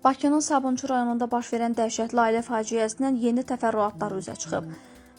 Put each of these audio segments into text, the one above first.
Bakının Sabunçu rayonunda baş verən dəhşətli ailə faciəsindən yeni təfərrüatlar üzə çıxıb.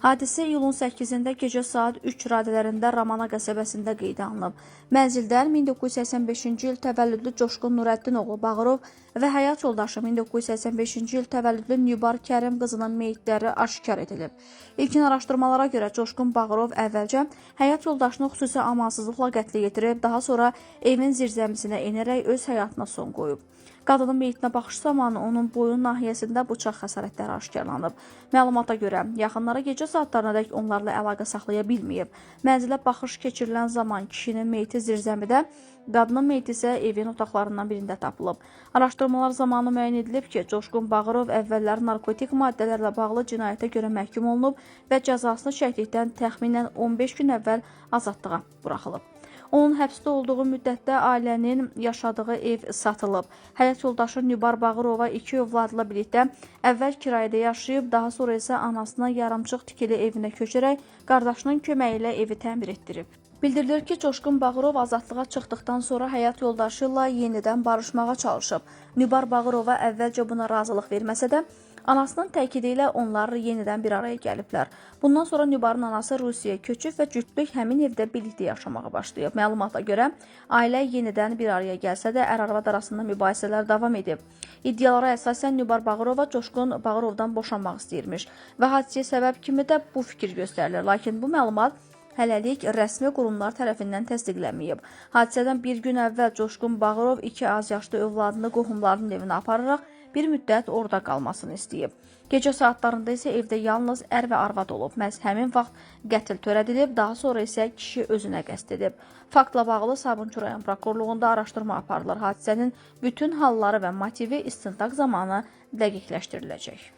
Hadisə iyulun 8-də gecə saat 3 radələrində Ramana qəsəbəsində qeydə alınıb. Mənzildən 1985-ci il təvəllüdlü Coşqun Nurəddin oğlu Bağırov və həyat yoldaşı 1985-ci il təvəllüdlü Nübar Kərim qızının meyitləri aşkar edilib. İlkin araşdırmalara görə Coşqun Bağırov əvvəlcə həyat yoldaşını xüsusi amansızlıqla qətlə yetirib, daha sonra evin zirzəmisinə enərək öz həyatına son qoyub. Qadının meyitinə baxış zamanı onun boyun nahiyəsində bıçaq xəsarətləri aşkarlanıb. Məlumata görə, yaxınları gecə saatlarınadək onlarla əlaqə saxlaya bilməyib. Mənzilə baxış keçirilən zaman kişinin meyiti zirzəmidə, qadının meyiti isə evin otaqlarından birində tapılıb. Araşdırmalar zamanı müəyyən edilib ki, Coşqun Bağırov əvvəllər narkotik maddələrlə bağlı cinayətə görə məhkum olunub və cəzasını çəkdikdən təxminən 15 gün əvvəl azadlığa buraxılıb. Onun həbsdə olduğu müddətdə ailənin yaşadığı ev satılıb. Həyat yoldaşı Nübar Bağırova 2 övladla birlikdə əvvəl kirayədə yaşayıb, daha sonra isə anasına yarımçıq tikili evinə köçərək qardaşının köməyi ilə evi təmir etdirib. Bildirilir ki, Coşqun Bağırov azadlığa çıxdıqdan sonra həyat yoldaşı ilə yenidən barışmağa çalışıb. Nübar Bağırova əvvəlcə buna razılıq verməsə də, anasının təkidi ilə onlar yenidən bir araya gəliblər. Bundan sonra Nübarın anası Rusiyaya köçüb və cütlük həmin evdə birlikdə yaşamağa başlayıb. Məlumata görə, ailə yenidən bir araya gəlsə də ər-arvad arasında mübahisələr davam edib. İddialara əsasən Nübar Bağırova Coşqun Bağırovdan boşanmaq istəyirmiş və hadisəyə səbəb kimi də bu fikir göstərilir. Lakin bu məlumat hələlik rəsmi qurumlar tərəfindən təsdiqlənməyib. Hadisədən bir gün əvvəl Coşqun Bağırov 2 az yaşlı övladını qohumlarının evinə apararaq bir müddət orada qalmasını istəyib. Gecə saatlarında isə evdə yalnız ər və arvad olub. Məhz həmin vaxt qətl törədilib, daha sonra isə kişi özünə qəsd edib. Faktla bağlı Sabunçu rayon prokurorluğunda araşdırma aparılır. Hadisənin bütün halları və motivi istintaq zamanı dəqiqləşdiriləcək.